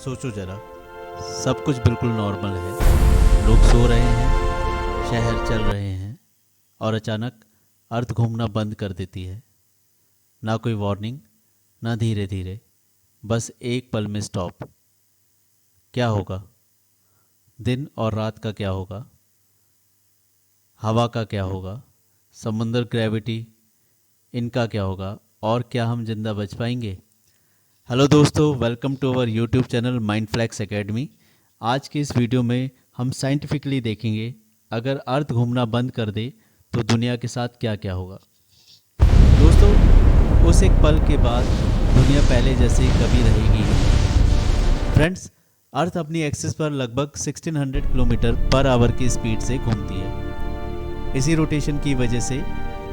सोचो जरा, सब कुछ बिल्कुल नॉर्मल है। लोग सो रहे हैं, शहर चल रहे हैं और अचानक अर्थ घूमना बंद कर देती है। ना कोई वार्निंग, ना धीरे धीरे, बस एक पल में स्टॉप। क्या होगा? दिन और रात का क्या होगा? हवा का क्या होगा? समुंदर, ग्रेविटी, इनका क्या होगा? और क्या हम जिंदा बच पाएंगे? हेलो दोस्तों, welcome to our YouTube channel Mindflex academy. आज के इस वीडियो में हम साइंटिफिकली देखेंगे, अगर अर्थ घूमना बंद कर दे तो दुनिया के साथ क्या क्या होगा। दोस्तों, उस एक पल के बाद दुनिया पहले जैसे कभी रहेगी नहीं। फ्रेंड्स, अर्थ अपनी एक्सिस पर लगभग 1600 किलोमीटर पर आवर की स्पीड से घूमती है। इसी रोटेशन की वजह से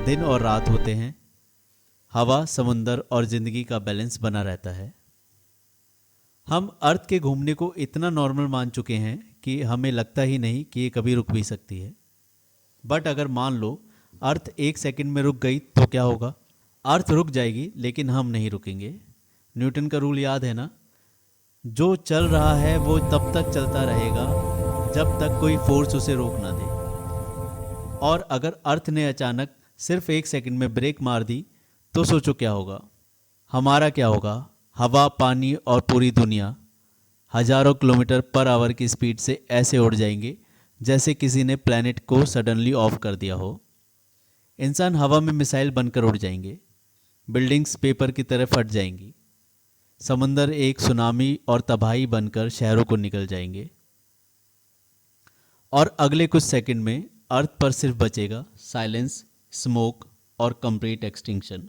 दिन और रात होते हैं, हवा, समुंदर और ज़िंदगी का बैलेंस बना रहता है। हम अर्थ के घूमने को इतना नॉर्मल मान चुके हैं कि हमें लगता ही नहीं कि ये कभी रुक भी सकती है। बट अगर मान लो अर्थ एक सेकंड में रुक गई तो क्या होगा? अर्थ रुक जाएगी लेकिन हम नहीं रुकेंगे। न्यूटन का रूल याद है ना? जो चल रहा है वो तब तक चलता रहेगा जब तक कोई फोर्स उसे रोक ना दे। और अगर अर्थ ने अचानक सिर्फ एक सेकंड में ब्रेक मार दी तो सोचो क्या होगा? हमारा क्या होगा? हवा, पानी और पूरी दुनिया हजारों किलोमीटर पर आवर की स्पीड से ऐसे उड़ जाएंगे जैसे किसी ने प्लैनेट को सडनली ऑफ कर दिया हो। इंसान हवा में मिसाइल बनकर उड़ जाएंगे, बिल्डिंग्स पेपर की तरह फट जाएंगी, समंदर एक सुनामी और तबाही बनकर शहरों को निकल जाएंगे। और अगले कुछ सेकंड में अर्थ पर सिर्फ बचेगा साइलेंस, स्मोक और कंप्लीट एक्सटिंक्शन।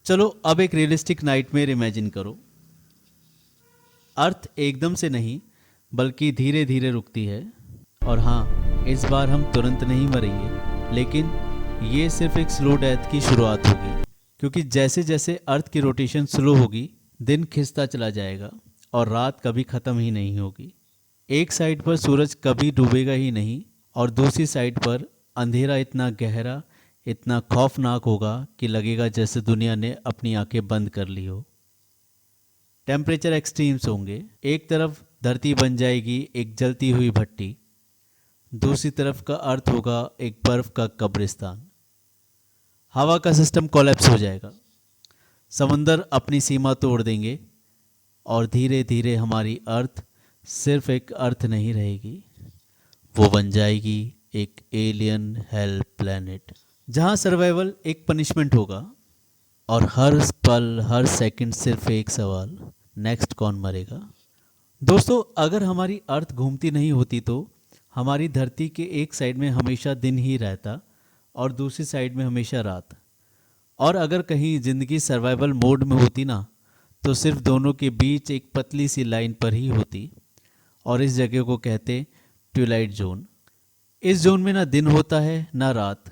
चलो अब एक रियलिस्टिक नाइटमेयर इमेजिन करो। अर्थ एकदम से नहीं बल्कि धीरे धीरे रुकती है। और हाँ, इस बार हम तुरंत नहीं मरेंगे, लेकिन ये सिर्फ एक स्लो डेथ की शुरुआत होगी। क्योंकि जैसे जैसे अर्थ की रोटेशन स्लो होगी, दिन खिंचता चला जाएगा और रात कभी ख़त्म ही नहीं होगी। एक साइड पर सूरज कभी डूबेगा ही नहीं और दूसरी साइड पर अंधेरा इतना गहरा, इतना खौफनाक होगा कि लगेगा जैसे दुनिया ने अपनी आंखें बंद कर ली हो। टेम्परेचर एक्सट्रीम्स होंगे। एक तरफ धरती बन जाएगी एक जलती हुई भट्टी, दूसरी तरफ का अर्थ होगा एक बर्फ का कब्रिस्तान। हवा का सिस्टम कोलैप्स हो जाएगा, समुंदर अपनी सीमा तोड़ देंगे और धीरे धीरे हमारी अर्थ सिर्फ एक अर्थ नहीं रहेगी, वो बन जाएगी एक एलियन हेल प्लैनेट, जहाँ सर्वाइवल एक पनिशमेंट होगा और हर पल, हर सेकंड सिर्फ एक सवाल, नेक्स्ट कौन मरेगा। दोस्तों, अगर हमारी अर्थ घूमती नहीं होती तो हमारी धरती के एक साइड में हमेशा दिन ही रहता और दूसरी साइड में हमेशा रात। और अगर कहीं ज़िंदगी सर्वाइवल मोड में होती ना, तो सिर्फ दोनों के बीच एक पतली सी लाइन पर ही होती और इस जगह को कहते ट्विलाइट जोन। इस जोन में ना दिन होता है ना रात,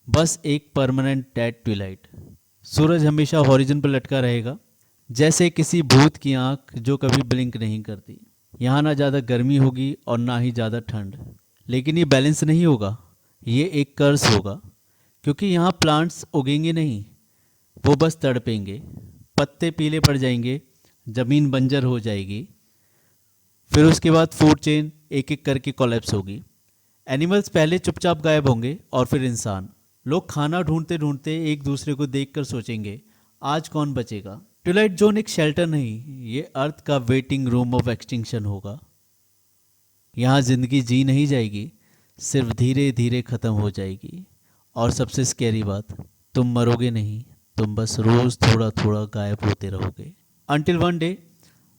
बस एक परमानेंट डेड ट्विलाइट। सूरज हमेशा हॉरिजन पर लटका रहेगा, जैसे किसी भूत की आंख जो कभी ब्लिंक नहीं करती। यहाँ ना ज़्यादा गर्मी होगी और ना ही ज़्यादा ठंड, लेकिन ये बैलेंस नहीं होगा, ये एक कर्स होगा। क्योंकि यहाँ प्लांट्स उगेंगे नहीं, वो बस तड़पेंगे, पत्ते पीले पड़ जाएंगे, ज़मीन बंजर हो जाएगी। फिर उसके बाद फूड चेन एक एक करके कोलैप्स होगी। एनिमल्स पहले चुपचाप गायब होंगे और फिर इंसान। लोग खाना ढूंढते ढूंढते एक दूसरे को देखकर सोचेंगे, आज कौन बचेगा। ट्विलाइट जोन एक शेल्टर नहीं, ये अर्थ का वेटिंग रूम ऑफ एक्सटिंक्शन होगा। यहाँ जिंदगी जी नहीं जाएगी, सिर्फ धीरे धीरे ख़त्म हो जाएगी। और सबसे स्कैरी बात, तुम मरोगे नहीं, तुम बस रोज़ थोड़ा थोड़ा गायब होते रहोगे। अंटिल वन डे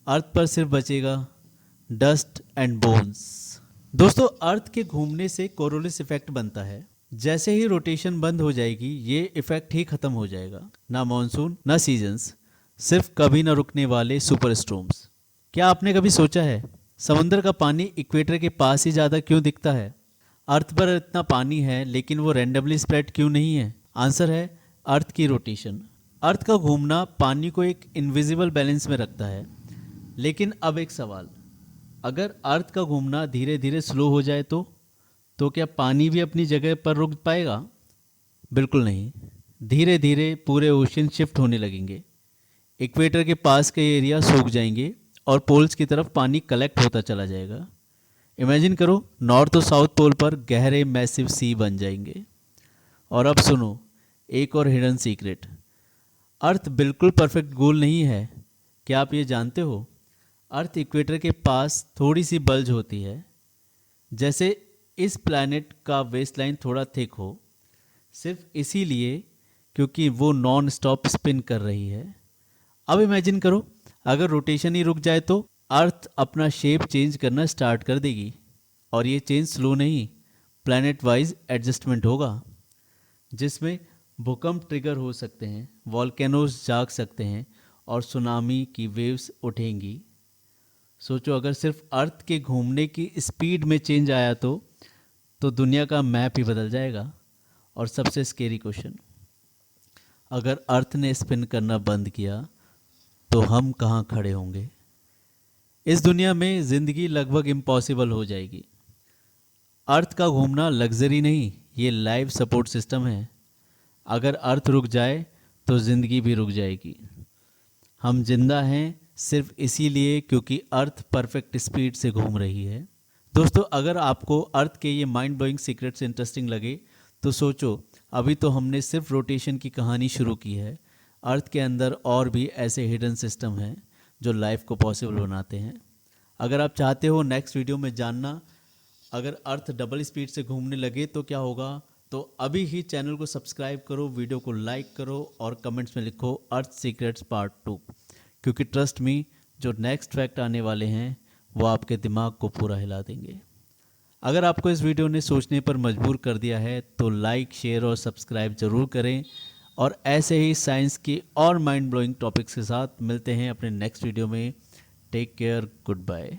अर्थ पर सिर्फ बचेगा डस्ट एंड बोन्स। दोस्तों, अर्थ के घूमने से कोरोलिस इफेक्ट बनता है। जैसे ही रोटेशन बंद हो जाएगी, ये इफेक्ट ही खत्म हो जाएगा। ना मॉनसून, ना सीजन्स, सिर्फ कभी ना रुकने वाले सुपर स्टॉर्म्स। क्या आपने कभी सोचा है समुद्र का पानी इक्वेटर के पास ही ज़्यादा क्यों दिखता है? अर्थ पर इतना पानी है लेकिन वो रैंडमली स्प्रेड क्यों नहीं है? आंसर है अर्थ की रोटेशन। अर्थ का घूमना पानी को एक इनविजिबल बैलेंस में रखता है। लेकिन अब एक सवाल, अगर अर्थ का घूमना धीरे धीरे स्लो हो जाए तो क्या पानी भी अपनी जगह पर रुक पाएगा? बिल्कुल नहीं। धीरे धीरे पूरे ओशन शिफ्ट होने लगेंगे, इक्वेटर के पास के एरिया सूख जाएंगे और पोल्स की तरफ पानी कलेक्ट होता चला जाएगा। इमेजिन करो नॉर्थ और साउथ पोल पर गहरे मैसिव सी बन जाएंगे। और अब सुनो एक और हिडन सीक्रेट, अर्थ बिल्कुल परफेक्ट गोल नहीं है। क्या आप ये जानते हो? अर्थ इक्वेटर के पास थोड़ी सी बल्ज होती है, जैसे इस प्लैनेट का वेस्टलाइन थोड़ा थिक हो, सिर्फ इसीलिए क्योंकि वो नॉन स्टॉप स्पिन कर रही है। अब इमेजिन करो अगर रोटेशन ही रुक जाए तो अर्थ अपना शेप चेंज करना स्टार्ट कर देगी, और ये चेंज स्लो नहीं, प्लैनेट वाइज एडजस्टमेंट होगा, जिसमें भूकंप ट्रिगर हो सकते हैं, वॉल्केनोस जाग सकते हैं और सुनामी की वेव्स उठेंगी। सोचो अगर सिर्फ अर्थ के घूमने की स्पीड में चेंज आया तो दुनिया का मैप ही बदल जाएगा। और सबसे स्केरी क्वेश्चन, अगर अर्थ ने स्पिन करना बंद किया तो हम कहाँ खड़े होंगे? इस दुनिया में ज़िंदगी लगभग इम्पॉसिबल हो जाएगी। अर्थ का घूमना लग्जरी नहीं, ये लाइफ सपोर्ट सिस्टम है। अगर अर्थ रुक जाए तो ज़िंदगी भी रुक जाएगी। हम जिंदा हैं सिर्फ इसीलिए क्योंकि अर्थ परफेक्ट स्पीड से घूम रही है। दोस्तों, अगर आपको अर्थ के ये माइंड ब्लोइंग सीक्रेट्स इंटरेस्टिंग लगे तो सोचो, अभी तो हमने सिर्फ रोटेशन की कहानी शुरू की है। अर्थ के अंदर और भी ऐसे हिडन सिस्टम हैं जो लाइफ को पॉसिबल बनाते हैं। अगर आप चाहते हो नेक्स्ट वीडियो में जानना अगर अर्थ डबल स्पीड से घूमने लगे तो क्या होगा, तो अभी ही चैनल को सब्सक्राइब करो, वीडियो को लाइक करो और कमेंट्स में लिखो अर्थ सीक्रेट्स पार्ट 2, क्योंकि ट्रस्ट मी जो नेक्स्ट फैक्ट आने वाले हैं वो आपके दिमाग को पूरा हिला देंगे। अगर आपको इस वीडियो ने सोचने पर मजबूर कर दिया है तो लाइक, शेयर और सब्सक्राइब ज़रूर करें, और ऐसे ही साइंस की और माइंड ब्लोइंग टॉपिक्स के साथ मिलते हैं अपने नेक्स्ट वीडियो में। Take care, good bye.